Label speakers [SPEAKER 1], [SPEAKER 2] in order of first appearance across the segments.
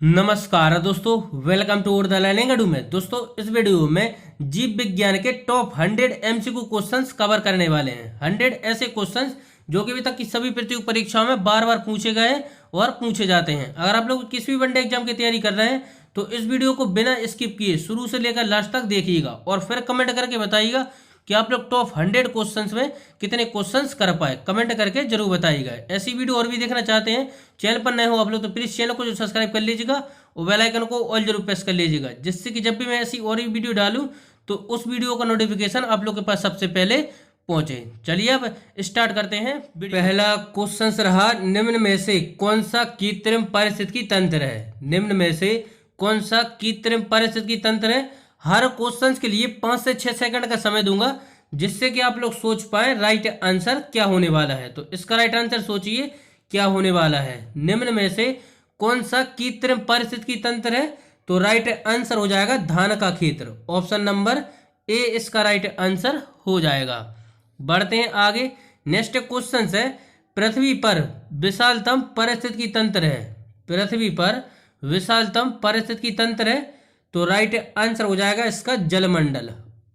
[SPEAKER 1] नमस्कार दोस्तों, welcome to the learning edu में। दोस्तों, इस वीडियो में जीव विज्ञान के टॉप 100 एमसीक्यू क्वेश्चंस कवर करने वाले हैं। 100 ऐसे क्वेश्चंस जो कि अभी तक की सभी प्रतियोगी परीक्षाओं में बार बार पूछे गए और पूछे जाते हैं। अगर आप लोग किसी भी वनडे एग्जाम की तैयारी कर रहे हैं तो इस वीडियो को बिना स्किप किए शुरू से लेकर लास्ट तक देखिएगा और फिर कमेंट करके बताइएगा कि आप लोग टॉप 100 क्वेश्चंस में कितने क्वेश्चंस कर पाए। कमेंट करके जरूर बताइएगा। ऐसी वीडियो और भी देखना चाहते हैं, चैनल पर नए हो आप लोग तो प्लीज चैनल को जो सब्सक्राइब कर लीजिएगा और बेल आइकन को ऑल जरूर प्रेस कर लीजिएगा, जिससे कि जब भी मैं ऐसी और भी वीडियो डालूं तो उस वीडियो का नोटिफिकेशन आप लोग के पास सबसे पहले पहुंचे। चलिए अब स्टार्ट करते हैं। पहला क्वेश्चन रहा, निम्न में से कौन सा कृत्रिम पारिस्थितिकी तंत्र है? निम्न में से कौन सा कृत्रिम पारिस्थितिकी तंत्र है? हर क्वेश्चन के लिए 5 से 6 सेकंड का समय दूंगा, जिससे कि आप लोग सोच पाए राइट आंसर क्या होने वाला है। तो इसका राइट आंसर सोचिए क्या होने वाला है। निम्न में से कौन सा कृत्रिम पारिस्थितिकी तंत्र है? तो राइट आंसर हो जाएगा धान का क्षेत्र। ऑप्शन नंबर ए इसका राइट आंसर हो जाएगा। बढ़ते हैं आगे। नेक्स्ट क्वेश्चन है, पृथ्वी पर विशालतम पारिस्थितिकी तंत्र है। पृथ्वी पर विशालतम पारिस्थितिकी तंत्र है तो राइट आंसर हो जाएगा इसका जलमंडल।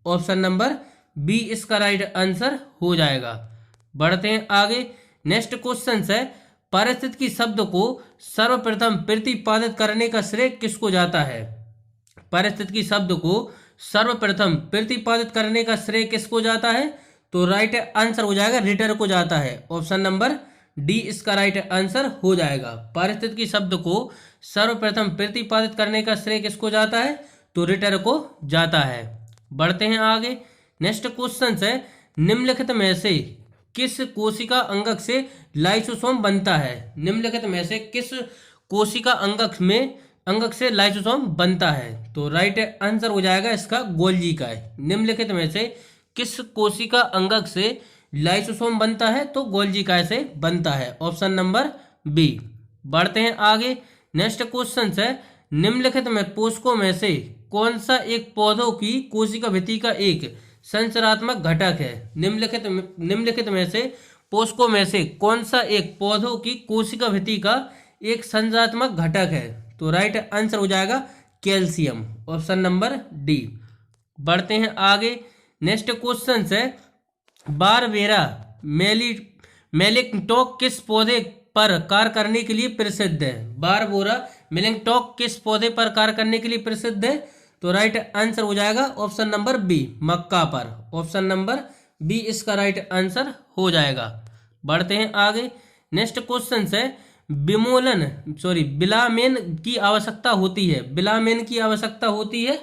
[SPEAKER 1] ऑप्शन नंबर बी इसका राइट आंसर हो जाएगा। बढ़ते हैं आगे। नेक्स्ट क्वेश्चन है, पारिस्थितिकी शब्द को सर्वप्रथम प्रतिपादित करने का श्रेय किसको जाता है? पारिस्थितिकी शब्द को सर्वप्रथम प्रतिपादित करने का श्रेय किसको जाता है? तो राइट आंसर हो जाएगा रिटर को जाता है। ऑप्शन नंबर डी इसका राइट आंसर हो जाएगा। पारिस्थितिकी शब्द को सर्वप्रथम प्रतिपादित करने का श्रेय किसको जाता है? तो रिटर को जाता है। बढ़ते हैं आगे। नेक्स्ट क्वेश्चन है, निम्नलिखित में से किस कोशिका अंगक से लाइसोसोम बनता है? निम्नलिखित में से किस कोशिका अंगक से लाइसोसोम बनता है? तो राइट आंसर हो जाएगा इसका गोल्जी का है। निम्नलिखित में से किस कोशिका अंगक से लाइसोसोम बनता है? तो गोल्जी का से बनता है। Option number B. बढ़ते हैं आगे। नेक्स्ट क्वेश्चन है, निम्नलिखित में पोषकों में से कौन सा एक पौधों की कोशिका भित्ति का एक संरचनात्मक घटक है? निम्नलिखित में से पोषकों में से कौन सा एक पौधों की कोशिका भित्ति का एक संरचनात्मक घटक है? तो राइट आंसर हो जाएगा कैल्शियम। Option number D. बढ़ते हैं आगे। नेक्स्ट क्वेश्चन है, बारबेरा मेलिंगटॉक किस पौधे पर कार्य करने के लिए प्रसिद्ध है? बारबोरा मेलिंगटॉक किस पौधे पर कार्य करने के लिए प्रसिद्ध है? तो राइट आंसर हो जाएगा ऑप्शन नंबर बी, मक्का पर। ऑप्शन नंबर बी इसका राइट आंसर हो जाएगा। बढ़ते हैं आगे। नेक्स्ट क्वेश्चन है, बिलामेन की आवश्यकता होती है। बिलामेन की आवश्यकता होती है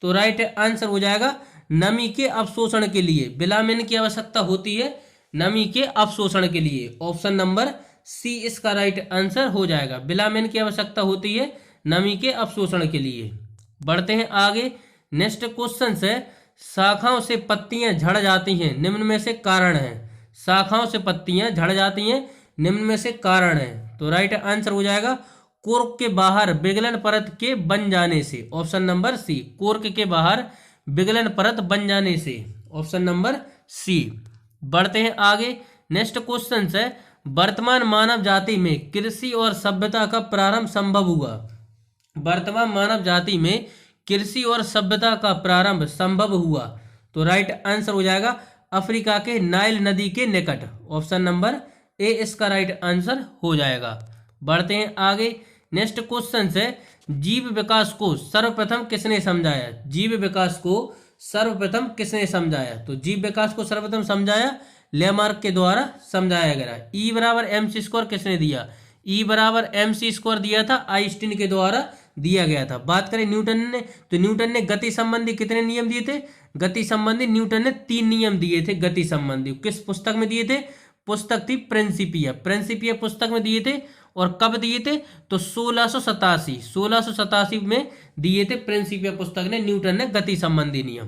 [SPEAKER 1] तो राइट आंसर हो जाएगा नमी के अवशोषण के लिए। बिलामेन की आवश्यकता होती है नमी के अवशोषण के लिए। ऑप्शन नंबर सी इसका राइट आंसर हो जाएगा। बिलामेन की आवश्यकता होती है नमी के अवशोषण के लिए। बढ़ते हैं आगे। नेक्स्ट क्वेश्चन है, शाखाओं से पत्तियां झड़ जाती हैं, निम्न में से कारण है। शाखाओं से पत्तियां झड़ जाती हैं, निम्न में से कारण है। तो राइट आंसर हो जाएगा कोर्क के बाहर विगलन परत के बन जाने से। ऑप्शन नंबर सी, कोर्क के बाहर विगलन परत बन जाने से। Option number C. बढ़ते हैं आगे। नेक्स्ट क्वेश्चन है, वर्तमान मानव जाति में कृषि और सभ्यता का प्रारंभ संभव हुआ। वर्तमान मानव जाति में कृषि और सभ्यता का प्रारंभ संभव हुआ तो राइट आंसर हो जाएगा अफ्रीका के नाइल नदी के निकट। ऑप्शन नंबर ए इसका राइट आंसर हो जाएगा। बढ़ते हैं आगे। नेक्स्ट क्वेश्चन है, जीव विकास को सर्वप्रथम किसने समझाया? जीव विकास को सर्वप्रथम किसने समझाया? तो जीव विकास को सर्वप्रथम समझाया लेमार्क के द्वारा समझाया गया। ई बराबर एम सी स्क्वायर किसने दिया? ई बराबर एम सी स्क्वायर दिया था आइंस्टीन के द्वारा दिया गया था। बात करें न्यूटन ने, तो न्यूटन ने गति संबंधी कितने नियम दिए थे? गति संबंधी न्यूटन ने 3 नियम दिए थे गति संबंधी। किस पुस्तक में दिए थे? पुस्तक थी प्रिंसिपिया। प्रिंसिपिया पुस्तक में दिए थे। और कब दिए थे? तो 1687 में दिए थे प्रिंसिपिया पुस्तक ने, न्यूटन ने गति संबंधी नियम।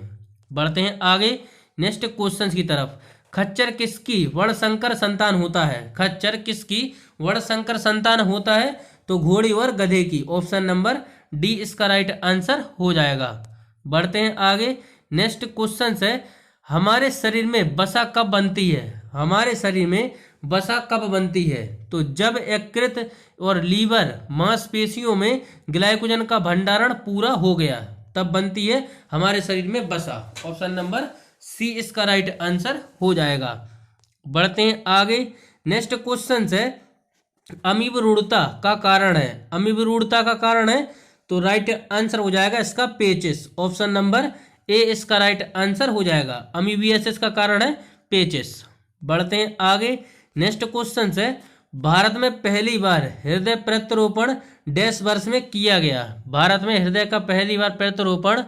[SPEAKER 1] बढ़ते हैं आगे नेक्स्ट क्वेश्चन की तरफ। खच्चर किसकी वर्णसंकर संतान होता है? खच्चर किसकी वर्णसंकर संतान होता है? तो घोड़ी और गधे की। ऑप्शन नंबर डी इसका राइट आंसर हो जाएगा। बढ़ते हैं आगे। नेक्स्ट क्वेश्चन है, हमारे शरीर में वसा कब बनती है? हमारे शरीर में वसा कब बनती है? तो जब यकृत और लीवर मांसपेशियों में ग्लाइकोजन का भंडारण पूरा हो गया तब बनती है हमारे शरीर में वसा। ऑप्शन नंबर सी इसका राइट आंसर हो जाएगा। बढ़ते हैं आगे। नेक्स्ट क्वेश्चन है अमीब रूढ़ता का कारण है। अमीब रूढ़ता का कारण है तो राइट आंसर हो जाएगा इसका पेचिस। ऑप्शन नंबर ए इसका राइट आंसर हो जाएगा। अमीबियासिस का कारण है पेचिस। बढ़ते हैं आगे। नेक्स्ट क्वेश्चन है भारत में पहली बार हृदय प्रत्यारोपण डैश वर्ष में किया गया। भारत में हृदय का पहली बार प्रत्यारोपण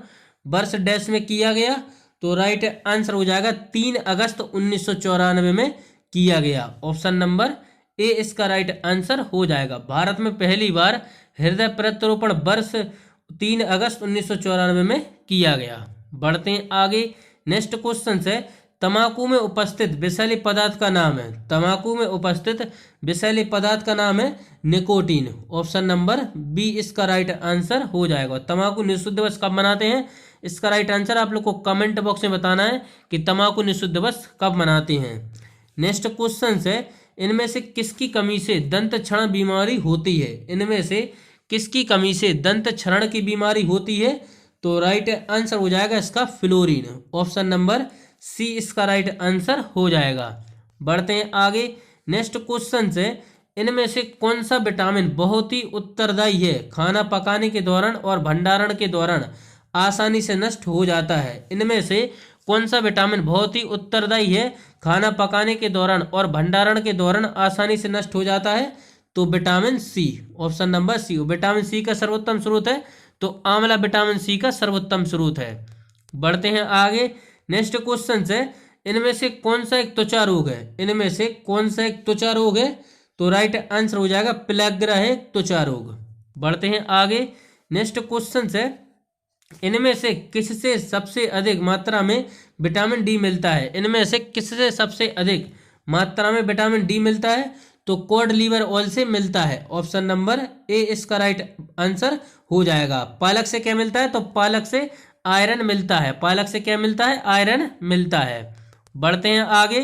[SPEAKER 1] वर्ष डैश में किया गया तो राइट आंसर हो जाएगा 3 अगस्त 1994 में किया गया। ऑप्शन नंबर ए इसका राइट आंसर हो जाएगा। भारत में पहली बार हृदय प्रत्यारोपण वर्ष 3 अगस्त 1994 में किया गया। बढ़ते हैं आगे। नेक्स्ट क्वेश्चन है तंबाकू में उपस्थित विषैले पदार्थ का नाम है। तंबाकू में उपस्थित विषैले पदार्थ का नाम है निकोटीन। ऑप्शन नंबर बी इसका राइट आंसर हो जाएगा। तंबाकू निषिद्ध दिवस कब मनाते हैं? इसका राइट आंसर आप लोग को कमेंट बॉक्स में बताना है कि तंबाकू निषिद्ध दिवस कब मनाते हैं। नेक्स्ट क्वेश्चन है इनमें से किसकी कमी से दंत क्षरण बीमारी होती है? इनमें से किसकी कमी से दंत क्षरण की बीमारी होती है? तो राइट आंसर हो जाएगा इसका फ्लोरीन। ऑप्शन नंबर सी इसका राइट आंसर हो जाएगा। बढ़ते हैं आगे। नेक्स्ट क्वेश्चन है इनमें से कौन सा विटामिन बहुत ही उत्तरदायी है खाना पकाने के दौरान और भंडारण के दौरान आसानी से नष्ट हो जाता है? इनमें से कौन सा विटामिन बहुत ही उत्तरदायी है खाना पकाने के दौरान और भंडारण के दौरान आसानी से नष्ट हो जाता है? तो vitamin C. Option number C. Vitamin C का सर्वोत्तम स्रोत है तो आंवला विटामिन सी का सर्वोत्तम स्रोत है। बढ़ते हैं आगे। नेक्स्ट क्वेश्चन है इनमें से कौन सा एक त्वचा रोग है? इनमें से कौन सा एक त्वचा रोग है? तो राइट आंसर हो जाएगा पेलाग्रा है त्वचा रोग। बढ़ते हैं आगे। नेक्स्ट क्वेश्चन है इनमें से किससे सबसे अधिक मात्रा में विटामिन डी मिलता है? इनमें से किससे सबसे अधिक मात्रा में विटामिन डी मिलता है? तो कॉड लीवर ऑयल से मिलता है। ऑप्शन नंबर ए इसका राइट आंसर हो जाएगा। पालक से क्या मिलता है? तो पालक से आयरन मिलता है। पालक से क्या मिलता है? आयरन मिलता है। बढ़ते हैं आगे।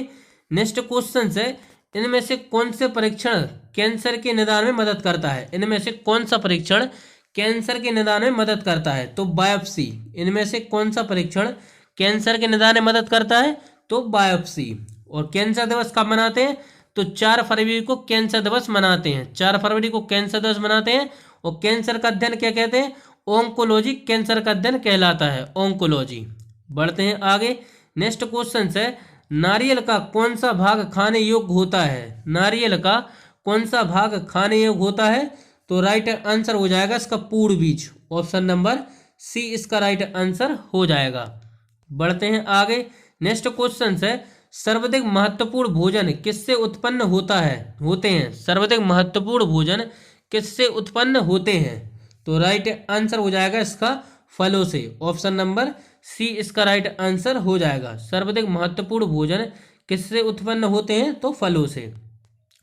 [SPEAKER 1] नेक्स्ट क्वेश्चन है इनमें से कौन से परीक्षण कैंसर के निदान में मदद करता है? इनमें से कौन सा परीक्षण कैंसर के निदान में मदद करता है? तो बायोप्सी। इनमें से कौन सा परीक्षण कैंसर के निदान में मदद करता है? तो बायोप्सी। और कैंसर दिवस कब मनाते हैं? तो 4 फरवरी को कैंसर दिवस मनाते हैं। 4 फरवरी को कैंसर दिवस मनाते हैं। और कैंसर का अध्ययन क्या कहते हैं? ओंकोलॉजी कैंसर का अध्ययन कहलाता है, ओंकोलॉजी। बढ़ते हैं आगे। नेक्स्ट क्वेश्चन है नारियल का कौन सा भाग खाने योग्य होता है? नारियल का कौन सा भाग खाने योग्य होता है? तो राइट आंसर हो जाएगा इसका पूर्ण बीज। ऑप्शन नंबर सी इसका राइट आंसर हो जाएगा। बढ़ते हैं आगे। नेक्स्ट क्वेश्चन है सर्वाधिक महत्वपूर्ण भोजन किससे उत्पन्न होता है होते हैं? सर्वाधिक महत्वपूर्ण भोजन किससे उत्पन्न होते हैं? तो राइट आंसर हो जाएगा इसका फलों से। ऑप्शन नंबर सी इसका राइट आंसर हो जाएगा। सर्वाधिक महत्वपूर्ण भोजन किससे उत्पन्न होते हैं? तो फलों से।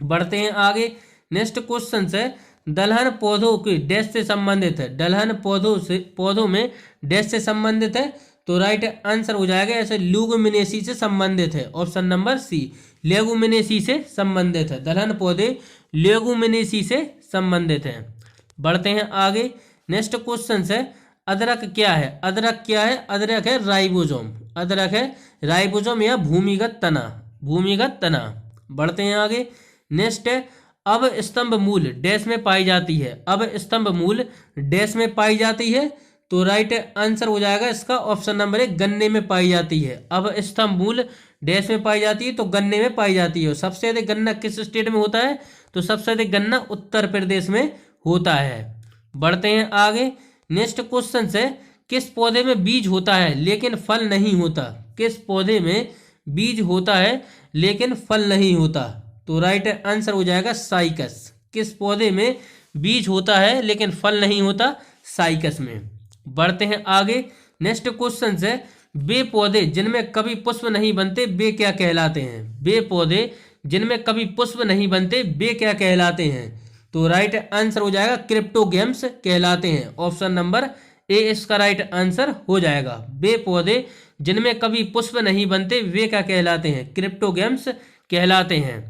[SPEAKER 1] बढ़ते हैं आगे। नेक्स्ट क्वेश्चन है दलहन पौधों की डैश से संबंधित है। दलहन पौधों में डैश से संबंधित है तो राइट आंसर हो जाएगा ऐसे ल्यूगुमिनेसी से संबंधित है। ऑप्शन नंबर सी लेगुमिनेसी से संबंधित है। दलहन पौधे लेगुमिनेसी से संबंधित हैं। बढ़ते हैं आगे। नेक्स्ट क्वेश्चन है अदरक क्या है? अदरक क्या है? अदरक है राइबोसोम। अदरक है राइबोसोम या भूमिगत तना। भूमिगत तना। बढ़ते हैं आगे। नेक्स्ट है अब स्तंभ मूल डैश में पाई जाती है। अब स्तंभ मूल डैश में पाई जाती है तो राइट आंसर हो जाएगा इसका ऑप्शन नंबर 1 गन्ने में पाई जाती है। अब स्तंभ मूल डैश में पाई जाती है तो गन्ने में पाई जाती है। सबसे अधिक गन्ना किस स्टेट में होता है? तो सबसे अधिक गन्ना उत्तर प्रदेश में होता है। बढ़ते हैं आगे। नेक्स्ट क्वेश्चन है किस पौधे में बीज होता है लेकिन फल नहीं होता? किस पौधे में बीज होता है लेकिन फल नहीं होता? तो राइट आंसर हो जाएगा साइकस। किस पौधे में बीज होता है लेकिन फल नहीं होता? साइकस में। बढ़ते हैं आगे। नेक्स्ट क्वेश्चन है वे पौधे जिनमें कभी पुष्प नहीं बनते वे क्या कहलाते हैं? वे पौधे जिनमें कभी पुष्प नहीं बनते वे क्या कहलाते हैं? तो राइट आंसर हो जाएगा क्रिप्टोगैम्स कहलाते हैं। ऑप्शन नंबर ए इसका राइट आंसर हो जाएगा। वे पौधे जिनमें कभी पुष्प नहीं बनते वे क्या कहलाते हैं? क्रिप्टोगैम्स कहलाते हैं।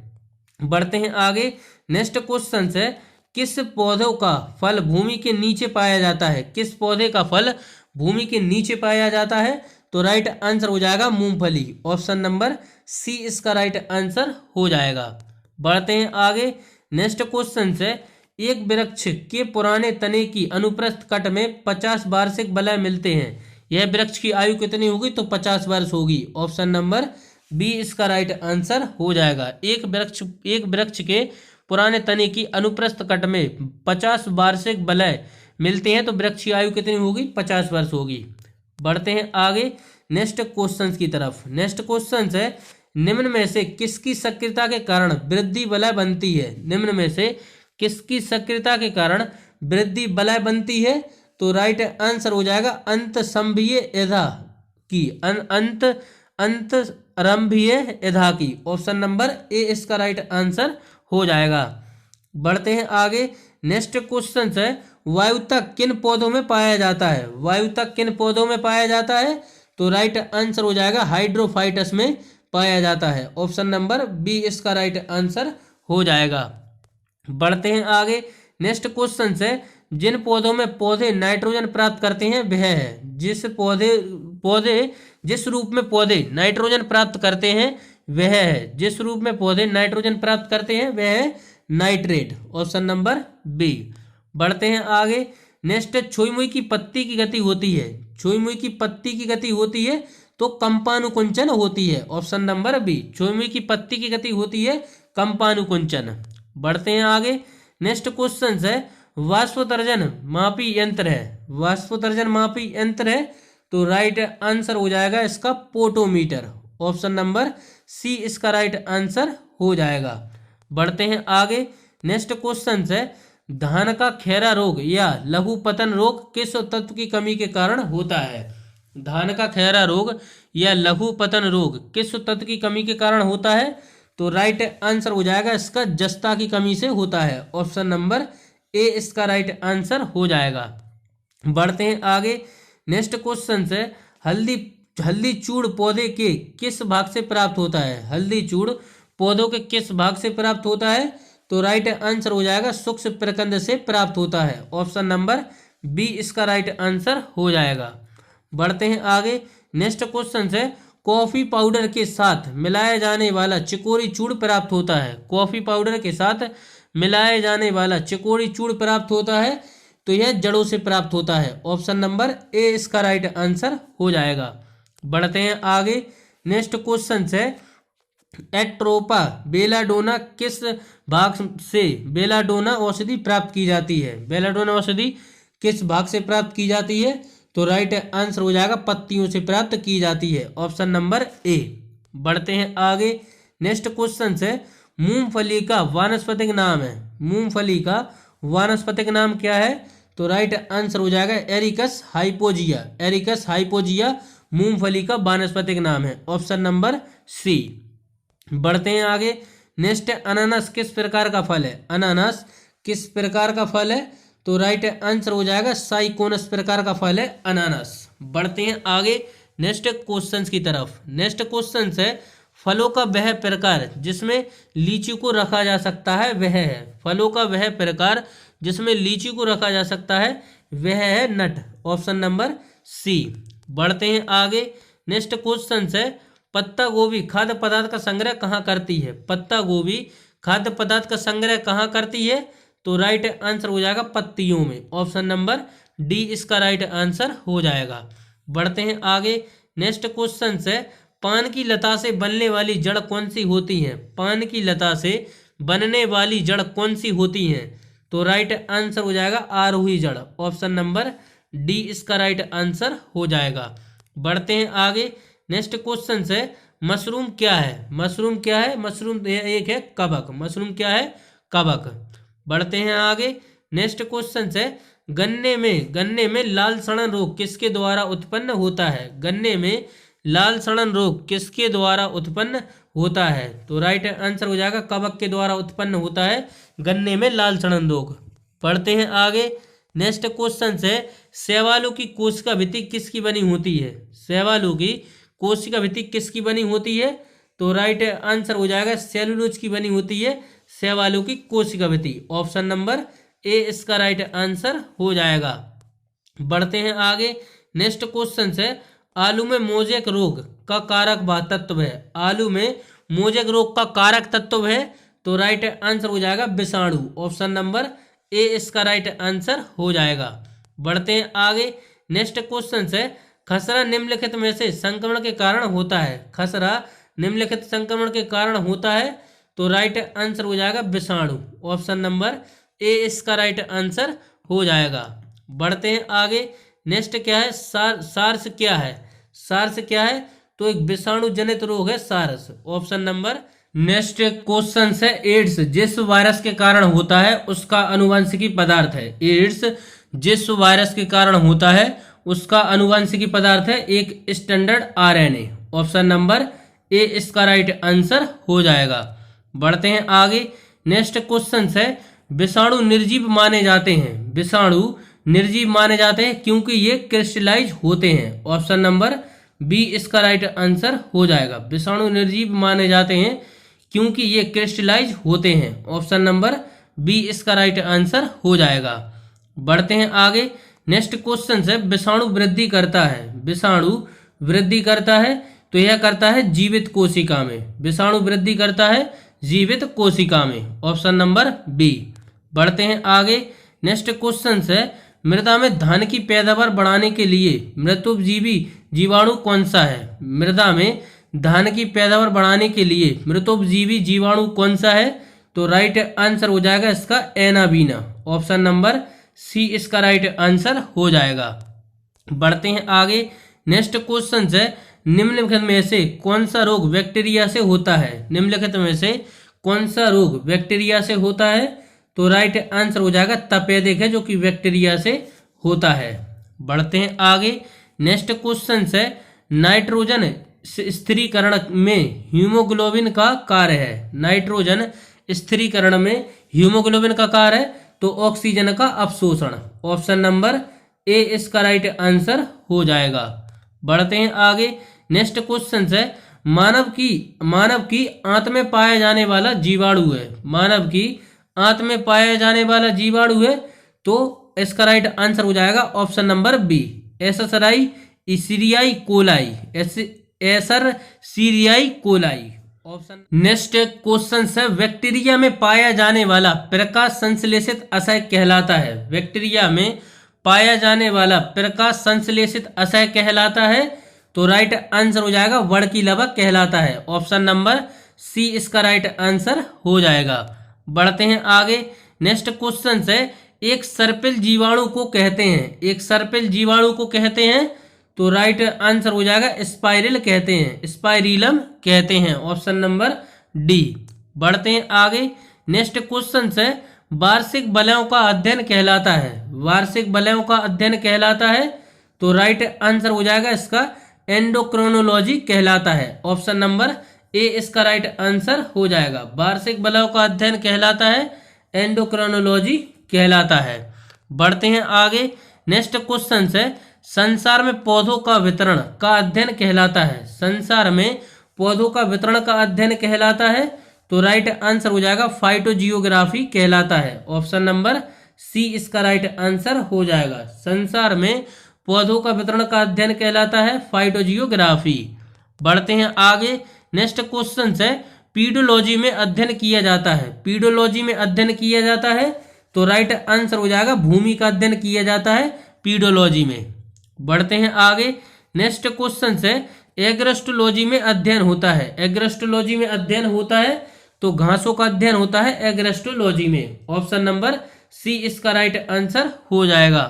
[SPEAKER 1] बढ़ते हैं आगे। नेक्स्ट क्वेश्चन है, किस पौधों का फल भूमि के नीचे पाया जाता है? किस पौधे का फल भूमि के नीचे पाया जाता है? तो राइट आंसर हो जाएगा मूंगफली। ऑप्शन नंबर सी इसका राइट आंसर हो जाएगा। बढ़ते हैं आगे। नेक्स्ट क्वेश्चन है, एक वृक्ष के पुराने तने की अनुप्रस्थ कट में 50 वार्षिक वलय मिलते हैं। यह वृक्ष की आयु कितनी होगी? तो 50 वर्ष होगी। ऑप्शन नंबर बी इसका राइट आंसर हो जाएगा। एक वृक्ष के पुराने तने की अनुप्रस्थ कट में 50 वार्षिक वलय मिलते हैं तो वृक्ष की आयु कितनी होगी? 50 वर्ष होगी। बढ़ते हैं आगे नेक्स्ट क्वेश्चन की तरफ। नेक्स्ट क्वेश्चन है, निम्न में से किसकी सक्रियता के कारण वृद्धि वलय बनती है? निम्न में से किसकी सक्रियता के कारण वृद्धि वलय बनती है? तो राइट आंसर हो जाएगा अंतसंभीय एधा की, अंतरंभीय एधा की। ऑप्शन नंबर ए इसका राइट आंसर हो जाएगा। बढ़ते हैं आगे। नेक्स्ट क्वेश्चन है, वायुतक किन पौधों में पाया जाता है? वायुतक किन पौधों में पाया जाता है? तो राइट आंसर हो जाएगा हाइड्रोफाइटस में पाया जाता है। ऑप्शन नंबर बी इसका राइट आंसर हो जाएगा। बढ़ते हैं आगे। नेक्स्ट क्वेश्चन है, जिन पौधों में पौधे नाइट्रोजन प्राप्त करते हैं वह है? जिस रूप में पौधे नाइट्रोजन प्राप्त करते हैं वह है? जिस रूप में पौधे नाइट्रोजन प्राप्त करते हैं वह है नाइट्रेट। Option number B. बढ़ते हैं आगे। नेक्स्ट, छुई मुई की पत्ती की गति होती है। छुई मुई की पत्ती की गति होती है तो कंपानुकुंचन होती है। ऑप्शन नंबर बी, छुई मुई की पत्ती की गति होती है कंपानुकुंचन। बढ़ते हैं आगे। नेक्स्ट क्वेश्चन है, वाष्पोत्सर्जन मापी यंत्र है। वाष्पोत्सर्जन मापी यंत्र है तो राइट आंसर हो जाएगा इसका पोटोमीटर। ऑप्शन नंबर सी इसका राइट आंसर हो जाएगा। बढ़ते हैं आगे। नेक्स्ट क्वेश्चन है, धान का खैरा रोग या लघु पतन रोग किस तत्व की कमी के कारण होता है? धान का खैरा रोग या लघु पतन रोग किस तत्व की कमी के कारण होता है? तो राइट आंसर हो जाएगा इसका जस्ता की कमी से होता है। ऑप्शन नंबर ए इसका राइट आंसर हो जाएगा। बढ़ते हैं आगे। नेक्स्ट क्वेश्चन है, हल्दी चूड़ पौधे के किस भाग से प्राप्त होता है? हल्दी चूड़ पौधों के किस भाग से प्राप्त होता है? तो राइट आंसर हो जाएगा सूक्ष्म प्रकंद से प्राप्त होता है। ऑप्शन नंबर बी इसका राइट आंसर हो जाएगा। बढ़ते हैं आगे। नेक्स्ट क्वेश्चन है, कॉफी पाउडर के साथ मिलाया जाने वाला चिकोरी चूड़ प्राप्त होता है। कॉफी पाउडर के साथ मिलाया जाने वाला चिकोरी चूड़ प्राप्त होता है तो यह जड़ों से प्राप्त होता है। ऑप्शन नंबर ए इसका राइट आंसर हो जाएगा। बढ़ते हैं आगे। नेक्स्ट क्वेश्चन है, एट्रोपा बेलाडोना किस भाग से बेलाडोना औषधि प्राप्त की जाती है? बेलाडोना औषधि किस भाग से प्राप्त की जाती है? तो राइट आंसर हो जाएगा पत्तियों से प्राप्त की जाती है। Option number A. बढ़ते हैं आगे। नेक्स्ट क्वेश्चन है, मूंगफली का वानस्पतिक नाम है। मूंगफली का वानस्पतिक नाम क्या है? तो राइट आंसर हो जाएगा एरिकस हाइपोजिया। एरिकस हाइपोजिया मूंगफली का वानस्पतिक नाम है। Option number C. बढ़ते हैं आगे। नेक्स्ट, अनानास किस प्रकार का फल है? अनानास किस प्रकार का फल है? तो राइट आंसर हो जाएगा साइकोनस प्रकार का फल है अनानास। बढ़ते हैं आगे नेक्स्ट क्वेश्चंस की तरफ। नेक्स्ट क्वेश्चन है, फलों का वह प्रकार जिसमें लीची को रखा जा सकता है वह है? फलों का वह प्रकार जिसमें लीची को रखा जा सकता है वह है नट। Option number C. बढ़ते हैं आगे। नेक्स्ट क्वेश्चन है, पत्ता गोभी खाद्य पदार्थ का संग्रह कहाँ करती है? पत्ता गोभी खाद्य पदार्थ का संग्रह कहाँ करती है? तो राइट आंसर हो जाएगा पत्तियों में। ऑप्शन नंबर डी इसका राइट आंसर हो जाएगा। बढ़ते हैं आगे। नेक्स्ट क्वेश्चन है, पान की लता से बनने वाली जड़ कौन सी होती है? पान की लता से बनने वाली जड़ कौन सी होती है? तो राइट आंसर हो जाएगा आरोही जड़। ऑप्शन नंबर डी इसका राइट आंसर हो जाएगा। बढ़ते हैं आगे। नेक्स्ट क्वेश्चन है, मशरूम क्या है? मशरूम क्या है? मशरूम एक है कवक। मशरूम क्या है? कवक। बढ़ते हैं आगे। नेक्स्ट क्वेश्चन है, गन्ने में लाल सड़न रोग किसके द्वारा उत्पन्न होता है? गन्ने में लाल सड़न रोग किसके द्वारा उत्पन्न होता है? तो राइट आंसर हो जाएगा कवक के द्वारा उत्पन्न होता है गन्ने में लाल सड़न रोग। पढ़ते हैं आगे। नेक्स्ट क्वेश्चन है, शैवालों की कोशिका भित्ति किसकी बनी होती है? शैवालों की कोशिका भित्ति किसकी बनी होती है? तो राइट आंसर हो जाएगा सेलुलोज की बनी होती है शैवालों की कोशिका वृद्धि। ऑप्शन नंबर ए इसका राइट आंसर हो जाएगा। बढ़ते हैं आगे। नेक्स्ट क्वेश्चन है, आलू में मोजेक रोग का कारक वह तत्व है। आलू में मोजेक रोग का कारक तत्व है, तो राइट आंसर हो जाएगा विषाणु। ऑप्शन नंबर ए इसका राइट आंसर हो जाएगा। बढ़ते हैं आगे। नेक्स्ट क्वेश्चन है, खसरा निम्नलिखित में से संक्रमण के कारण होता है। खसरा निम्नलिखित संक्रमण के कारण होता है, तो राइट आंसर हो जाएगा विषाणु। ऑप्शन नंबर ए इसका राइट आंसर हो जाएगा। बढ़ते हैं आगे। नेक्स्ट क्या है, सार्स क्या है। सार्स क्या है, तो एक विषाणु जनित रोग है SARS. Option number. Next question है, एड्स जिस वायरस के कारण होता है उसका अनुवांशिकी पदार्थ है। एड्स जिस वायरस के कारण होता है उसका अनुवांशिकी पदार्थ है एक standard RNA. Option number A इसका राइट आंसर हो जाएगा। बढ़ते हैं आगे। नेक्स्ट क्वेश्चन है, विषाणु निर्जीव माने जाते हैं। विषाणु निर्जीव माने जाते हैं क्योंकि ये क्रिस्टलाइज होते हैं। ऑप्शन नंबर बी इसका राइट आंसर हो जाएगा। विषाणु निर्जीव माने जाते हैं क्योंकि ये क्रिस्टलाइज होते हैं। ऑप्शन नंबर बी इसका राइट आंसर हो जाएगा। बढ़ते हैं आगे। नेक्स्ट क्वेश्चन है, विषाणु वृद्धि करता है। विषाणु वृद्धि करता है, तो यह करता है जीवित कोशिका में। विषाणु वृद्धि करता है जीवित कोशिका में। Option number B. बढ़ते हैं आगे। नेक्स्ट क्वेश्चन है, मृदा में धान की पैदावार बढ़ाने के लिए मृतोपजीवी जीवाणु कौन सा है। मृदा में धान की पैदावार बढ़ाने के लिए मृतोपजीवी जीवाणु कौन सा है, तो राइट आंसर हो जाएगा इसका एनाबीना। ऑप्शन नंबर सी इसका राइट आंसर हो जाएगा। बढ़ते हैं आगे। नेक्स्ट क्वेश्चन है, निम्नलिखित में से कौन सा रोग बैक्टीरिया से होता है। निम्नलिखित में से कौन सा रोग बैक्टीरिया से होता है, तो राइट आंसर हो जाएगा तपेदिक है, जो कि बैक्टीरिया से होता है। बढ़ते हैं आगे। नेक्स्ट क्वेश्चन है, नाइट्रोजन स्थिरीकरण में हीमोग्लोबिन का कार्य है। नाइट्रोजन स्थिरीकरण में हीमोग्लोबिन का कार्य है, तो ऑक्सीजन का अवशोषण। ऑप्शन नंबर ए इसका राइट आंसर हो जाएगा। बढ़ते हैं आगे। नेक्स्ट क्वेश्चन है, मानव की आंत में पाया जाने वाला जीवाणु है। मानव की आंत में पाया जाने वाला जीवाणु है, तो इसका राइट आंसर हो जाएगा ऑप्शन नंबर बी, एसरसीरियाई इसीरियाई कोलाई। एसरसीरियाई कोलाई। ऑप्शन। नेक्स्ट क्वेश्चन है, बैक्टीरिया में पाया जाने वाला प्रकाश संश्लेषित अशय कहलाता है। बैक्टीरिया में पाया जाने वाला प्रकाश संश्लेषित अशय कहलाता है, तो राइट आंसर हो जाएगा वर्की लवक कहलाता है। ऑप्शन नंबर सी इसका राइट आंसर हो जाएगा। बढ़ते हैं आगे। नेक्स्ट क्वेश्चन है, एक सर्पिल जीवाणु को कहते हैं। एक सर्पिल जीवाणु को कहते हैं, तो राइट आंसर हो जाएगा स्पाइरल कहते हैं, स्पाइरिलम कहते हैं। Option number D. बढ़ते हैं आगे। नेक्स्ट क्वेश्चन है, वार्षिक वलयों का अध्ययन कहलाता है। वार्षिक वलयों का अध्ययन कहलाता है, तो राइट आंसर हो जाएगा इसका एंडोक्रोनोलॉजी कहलाता है। ऑप्शन नंबर ए इसका राइट आंसर हो जाएगा। वार्षिक वलयों का अध्ययन कहलाता है, एंडोक्रोनोलॉजी कहलाता है। बढ़ते हैं आगे। नेक्स्ट क्वेश्चन है, संसार में पौधों का वितरण का अध्ययन कहलाता है। संसार में पौधों का वितरण का अध्ययन कहलाता है, तो राइट आंसर हो जाएगा फाइटोजियोग्राफी कहलाता है। ऑप्शन नंबर सी इसका राइट आंसर हो जाएगा। संसार में पौधों का वितरण का अध्ययन कहलाता है फाइटोजियोग्राफी। बढ़ते हैं आगे। नेक्स्ट क्वेश्चन है, पीडोलॉजी में अध्ययन किया जाता है। पीडोलॉजी में अध्ययन किया जाता है, तो राइट आंसर हो जाएगा भूमि का अध्ययन किया जाता है पीडोलॉजी में। बढ़ते हैं आगे। नेक्स्ट क्वेश्चन है, एग्रेस्टोलॉजी में अध्ययन होता है। एग्रेस्टोलॉजी में अध्ययन होता है, तो घासों का अध्ययन होता है एग्रेस्टोलॉजी में। ऑप्शन नंबर सी इसका राइट आंसर हो जाएगा।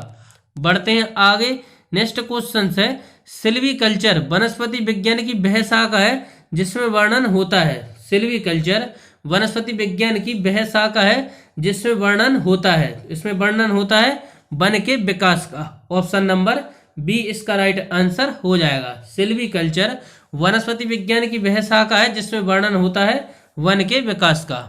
[SPEAKER 1] बढ़ते हैं आगे। नेक्स्ट क्वेश्चन है, सिल्वीकल्चर वनस्पति विज्ञान की वह शाखा है जिसमें वर्णन होता है। सिल्वीकल्चर वनस्पति विज्ञान की वह शाखा है जिसमें वर्णन होता है। इसमें वर्णन होता है वन के विकास का। ऑप्शन नंबर बी इसका राइट आंसर हो जाएगा। सिल्वीकल्चर वनस्पति विज्ञान की वह शाखा है जिसमें वर्णन होता है वन के विकास का।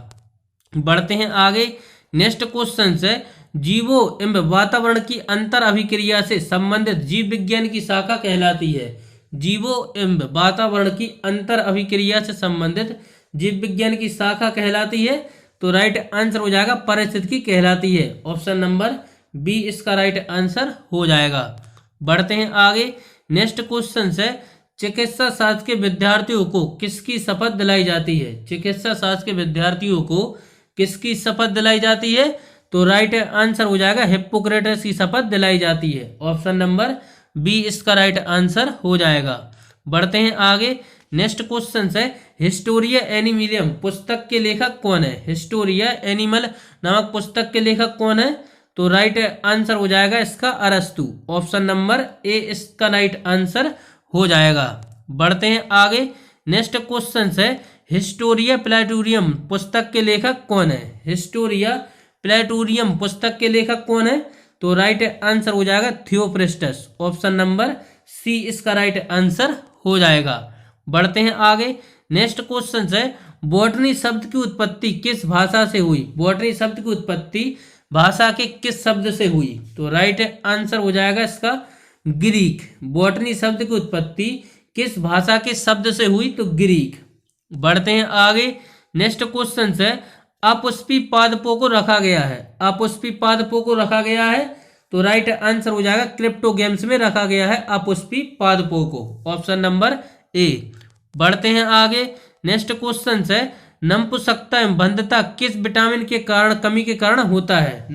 [SPEAKER 1] बढ़ते हैं आगे। नेक्स्ट क्वेश्चन है, जीवों एवं वातावरण की अंतर अभिक्रिया से संबंधित जीव विज्ञान की शाखा कहलाती है। जीवों एवं वातावरण की अंतर अभिक्रिया से संबंधित जीव विज्ञान की शाखा कहलाती है, तो राइट आंसर हो जाएगा पारिस्थितिकी कहलाती है। ऑप्शन नंबर बी इसका राइट आंसर हो जाएगा। बढ़ते हैं आगे। नेक्स्ट क्वेश्चन है, चिकित्सा शास्त्र के विद्यार्थियों को किसकी शपथ दिलाई जाती है? चिकित्सा शास्त्र के विद्यार्थियों को किसकी शपथ दिलाई जाती है? तो राइट आंसर हो जाएगा हिप्पोक्रेटस की शपथ दिलाई जाती है। ऑप्शन नंबर बी इसका राइट आंसर हो जाएगा। बढ़ते हैं आगे। नेक्स्ट क्वेश्चन है, हिस्टोरिया एनिमलियम पुस्तक के लेखक कौन है? हिस्टोरिया एनिमल नामक पुस्तक के लेखक कौन है? तो राइट आंसर हो जाएगा इसका अरस्तु। ऑप्शन नंबर ए इसका राइट आंसर हो जाएगा। बढ़ते हैं आगे। नेक्स्ट क्वेश्चन है, हिस्टोरिया प्लेटोरियम पुस्तक के लेखक कौन है? हिस्टोरिया प्लेटोरियम पुस्तक के लेखक कौन है? तो राइट आंसर हो जाएगा थियोफ्रिस्टस। ऑप्शन नंबर सी इसका राइट आंसर हो जाएगा। बढ़ते हैं आगे। नेक्स्ट क्वेश्चन है, बॉटनी शब्द की उत्पत्ति किस भाषा से हुई? बॉटनी शब्द की उत्पत्ति भाषा के किस शब्द से हुई? तो राइट आंसर हो जाएगा इसका ग्रीक। बॉटनी शब्द की उत्पत्ति किस भाषा के शब्द से हुई? तो ग्रीक। बढ़ते हैं आगे। नेक्स्ट क्वेश्चन है, अपुष्पी पादपों को रखा गया है। अपुष्पी पादपों को रखा गया है तो राइट आंसर हो जाएगा क्रिप्टोगेम्स में रखा गया है अपुष्पी पादपों को। Option number A. बढ़ते हैं आगे। नेक्स्ट क्वेश्चन है, नपुंसकता एवं बंधता किस विटामिन के कारण कमी के कारण होता है?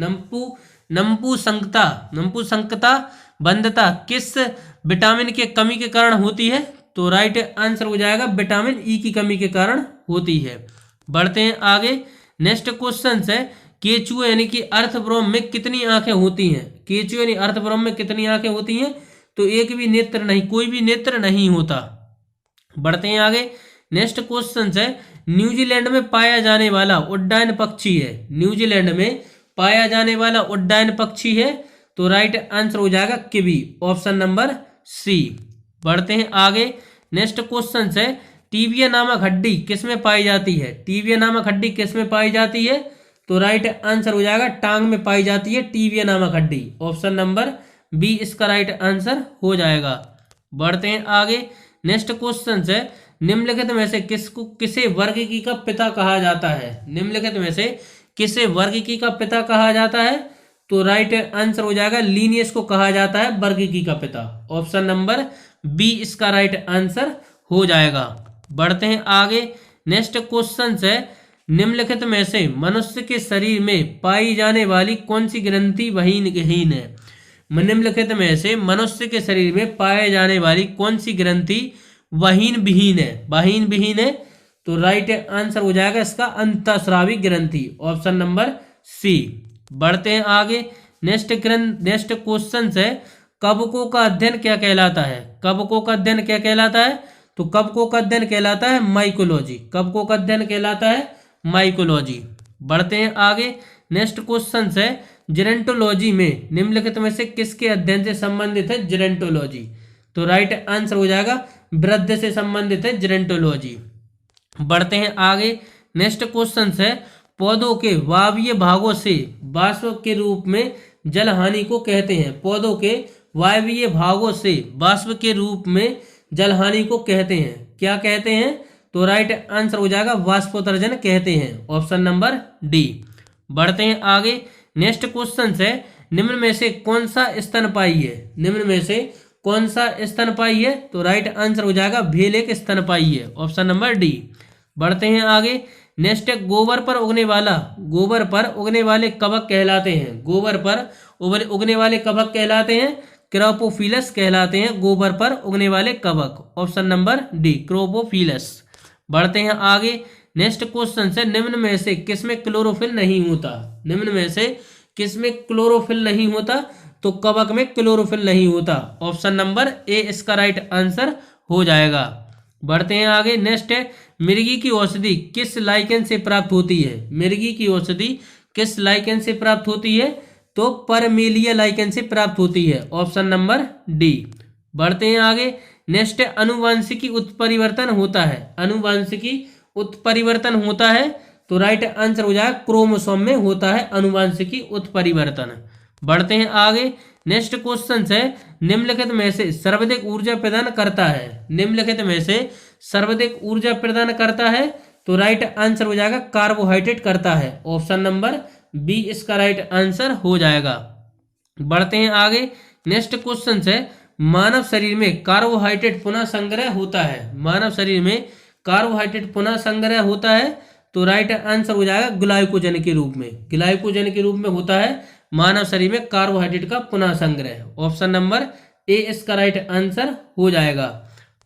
[SPEAKER 1] नपुंसकता बंधता किस विटामिन के कमी के कारण होती है? तो राइट आंसर हो जाएगा विटामिन ई की कमी के कारण होती है। बढ़ते हैं आगे। नेक्स्ट क्वेश्चन है, केचुए यानी कि अर्थवर्म में कितनी आंखें होती हैं? केचुए यानी अर्थवर्म में कितनी आंखें होती हैं? तो एक भी नेत्र नहीं, कोई भी नेत्र नहीं होता। बढ़ते हैं आगे। नेक्स्ट क्वेश्चन है, न्यूजीलैंड में पाया जाने वाला उड्डयन पक्षी है। न्यूजीलैंड में पाया जाने वाला उड्डयन पक्षी है तो राइट आंसर हो जाएगा किवी। Option number C. बढ़ते हैं आगे। नेक्स्ट क्वेश्चन है, टीबिया नामक हड्डी किसमें पाई जाती है? टीबिया नामक हड्डी किसमें पाई जाती है? तो राइट आंसर हो जाएगा टांग में पाई जाती है टीबिया नामक हड्डी। ऑप्शन नंबर बी इसका राइट आंसर हो जाएगा। बढ़ते हैं आगे। नेक्स्ट क्वेश्चन है, निम्नलिखित में से किसे वर्गीकी का पिता कहा जाता है? निम्नलिखित में से किसे वर्गीकी का पिता कहा जाता है? तो राइट आंसर हो जाएगा लिनियस को कहा जाता है वर्गीकी का पिता। ऑप्शन नंबर बी इसका राइट आंसर हो जाएगा। बढ़ते हैं आगे। नेक्स्ट क्वेश्चन है, निम्नलिखित में से मनुष्य के शरीर में पाई जाने वाली कौन सी ग्रंथि वहीनहीन है? निम्नलिखित में से मनुष्य के शरीर में पाए जाने वाली कौन सी ग्रंथि वहीन विहीन है? वहीन विहीन है तो राइट आंसर हो जाएगा इसका अंतःस्रावी ग्रंथि। Option number C. बढ़ते हैं आगे। नेक्स्ट क्वेश्चन है, कवकों का अध्ययन क्या कहलाता है? कवकों का अध्ययन क्या कहलाता है? तो कवकों का अध्ययन कहलाता है माइकोलॉजी। कवकों का अध्ययन कहलाता है माइकोलॉजी। बढ़ते हैं आगे। नेक्स्ट क्वेश्चन है, जेरेंटोलॉजी में निम्नलिखित में से किसके अध्ययन से संबंधित है जेरेंटोलॉजी? तो राइट आंसर हो जाएगा वृद्ध से संबंधित है जेरेंटोलॉजी। बढ़ते हैं आगे। नेक्स्ट क्वेश्चन है, पौधों के वायवीय भागों से वाष्प के रूप में जल हानि को कहते हैं। पौधों के वायवीय भागों से वाष्प के रूप में जल हानि को कहते हैं, क्या कहते हैं? तो राइट आंसर हो जाएगा वाष्पोत्सर्जन कहते हैं। Option number D. बढ़ते हैं आगे। नेक्स्ट क्वेश्चन है, निम्न में से कौन सा स्तनपायी है? निम्न में से कौन सा स्तनपायी है? तो राइट आंसर हो जाएगा भेल एक स्तनपायी है। Option number D. बढ़ते हैं आगे। नेक्स्ट है, गोबर पर उगने वाले कवक कहलाते हैं। गोबर पर उगने वाले कवक कहलाते हैं क्रोपोफिलस कहलाते हैं गोबर पर उगने वाले कवक। ऑप्शन नंबर डी क्रोपोफिलस। बढ़ते हैं आगे। नेक्स्ट क्वेश्चन है, निम्न में से किसमें क्लोरोफिल नहीं होता? निम्न में से किसमें क्लोरोफिल नहीं होता? तो कवक में क्लोरोफिल नहीं होता। ऑप्शन नंबर ए इसका राइट आंसर हो जाएगा। बढ़ते हैं आगे। नेक्स्ट है, मिर्गी की औषधि किस लाइकेन से प्राप्त होती है? मिर्गी की औषधि किस लाइकेन से प्राप्त होती है? तो परमेलिया लाइकेन से प्राप्त होती है। Option number D. बढ़ते हैं आगे। नेक्स्ट है, अनुवांशिकी उत्परिवर्तन होता है। अनुवांशिकी उत्परिवर्तन होता है तो राइट आंसर हो जाएगा क्रोमोसोम में होता है अनुवांशिकी उत्परिवर्तन। बढ़ते हैं आगे। नेक्स्ट क्वेश्चन है, निम्नलिखित में से सर्वाधिक ऊर्जा प्रदान करता है। निम्नलिखित में से सर्वाधिक ऊर्जा प्रदान करता है तो राइट आंसर हो जाएगा कार्बोहाइड्रेट करता है। ऑप्शन नंबर बी इसका राइट आंसर हो जाएगा। बढ़ते हैं आगे। नेक्स्ट क्वेश्चन है, मानव शरीर में कार्बोहाइड्रेट पुनः संग्रह होता है। मानव शरीर में कार्बोहाइड्रेट पुनः संग्रह होता है तो राइट आंसर हो जाएगा ग्लाइकोजन के रूप में। ग्लाइकोजन के रूप में होता है मानव शरीर में कार्बोहाइड्रेट का पुनः संग्रह। ऑप्शन नंबर ए इसका राइट आंसर हो जाएगा।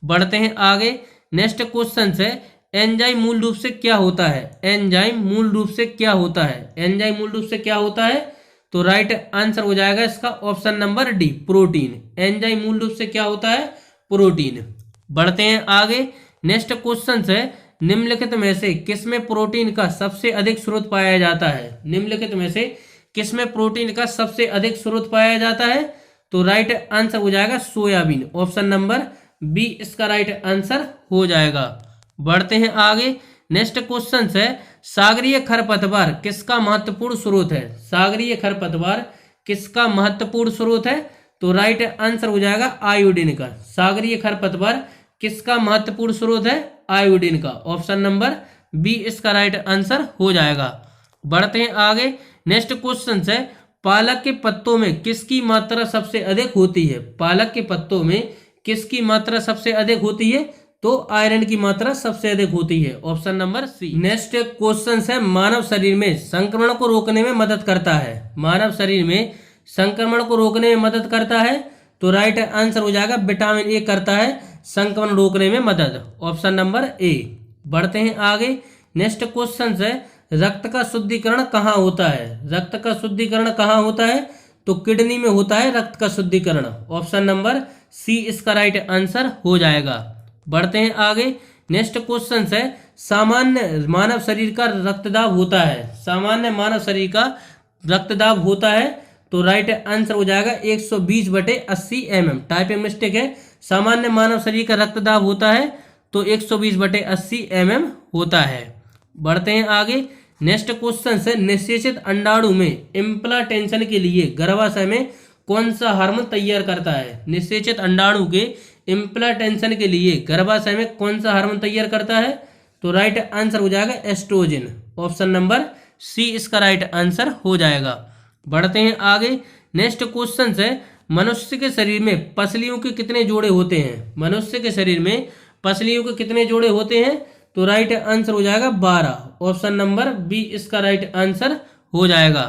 [SPEAKER 1] बढ़ते हैं आगे। नेक्स्ट क्वेश्चन है, एंजाइम मूल रूप से क्या होता है। एंजाइम मूल रूप से क्या होता है। एंजाइम मूल रूप से क्या होता है तो राइट आंसर हो जाएगा इसका option number D protein. Enzyme मूल रूप से क्या होता है प्रोटीन। बढ़ते हैं आगे। नेक्स्ट क्वेश्चन है, निम्नलिखित में से किसमें प्रोटीन का सबसे अधिक स्रोत पाया जाता है। निम्नलिखित में से किसमें प्रोटीन का सबसे अधिक स्रोत पाया जाता है तो राइट आंसर हो जाएगा सोयाबीन। ऑप्शन नंबर बी इसका राइट आंसर हो जाएगा। बढ़ते हैं आगे। नेक्स्ट क्वेश्चन है, सागरीय खरपतवार किसका महत्वपूर्ण स्रोत है। सागरीय खरपतवार किसका महत्वपूर्ण स्रोत है तो राइट आंसर हो जाएगा आयोडीन का। सागरीय खरपतवार किसका महत्वपूर्ण स्रोत है आयोडीन का। ऑप्शन नंबर बी इसका राइट आंसर हो जाएगा। बढ़ते हैं आगे। नेक्स्ट क्वेश्चन है, पालक के पत्तों में किसकी मात्रा सबसे अधिक होती है। पालक के पत्तों में किसकी मात्रा सबसे अधिक होती है तो आयरन की मात्रा सबसे अधिक होती है। Option number C. Next question है, मानव शरीर में संक्रमण को रोकने में मदद करता है। मानव शरीर में संक्रमण को रोकने में मदद करता है तो राइट आंसर हो जाएगा विटामिन ए करता है संक्रमण रोकने में मदद। Option number A. बढ़ते हैं आगे। नेक्स्ट क्वेश्चन है, रक्त का शुद्धिकरण कहाँ होता है। रक्त का शुद्धिकरण कहाँ होता है तो किडनी में होता है रक्त का शुद्धिकरण। ऑप्शन नंबर सी इसका राइट आंसर हो जाएगा। बढ़ते हैं आगे। नेक्स्ट क्वेश्चन है, सामान्य मानव शरीर का रक्तदाब होता है। सामान्य मानव शरीर का रक्तदाब होता है तो राइट आंसर हो जाएगा 120/80 mm। टाइपिंग मिस्टेक है। सामान्य मानव शरीर का रक्तदाब होता है तो 120/80 mm होता है। बढ़ते हैं आगे। नेक्स्ट क्वेश्चन है, निषेचित अंडाणु में इम्प्लांटेशन के लिए गर्भाशय में कौन सा हार्मोन तैयार करता है। निषेचित अंडाणु के इम्प्लांटेशन के लिए गर्भाशय में कौन सा हार्मोन तैयार करता है तो राइट आंसर हो जाएगा एस्ट्रोजन। ऑप्शन नंबर सी इसका राइट आंसर हो जाएगा। बढ़ते हैं आगे। नेक्स्ट क्वेश्चन है, मनुष्य के शरीर में पसलियों के कितने जोड़े होते हैं। मनुष्य के शरीर में पसलियों के कितने जोड़े होते हैं तो राइट आंसर हो जाएगा 12। ऑप्शन नंबर बी इसका राइट आंसर हो जाएगा।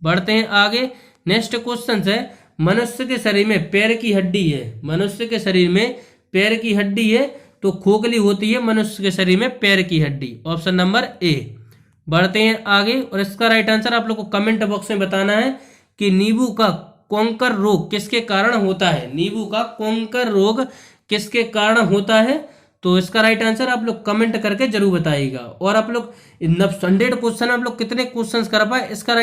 [SPEAKER 1] बढ़ते हैं आगे। नेक्स्ट क्वेश्चन है, मनुष्य के शरीर में पैर की हड्डी है। मनुष्य के शरीर में पैर की हड्डी है तो खोखली होती है मनुष्य के शरीर में पैर की हड्डी। Option number A. बढ़ते हैं आगे और इसका राइट आंसर आप लोग को कमेंट बॉक्स में बताना है कि नींबू का कोंकर रोग किसके कारण होता है। नींबू का कोंकर रोग किसके कारण होता है तो इसका राइट आंसर आप लोग कमेंट करके जरूर बताइएगा। और आप लोग 100 क्वेश्चन आप लोग कितने क्वेश्चंस कर पाए इसका राइट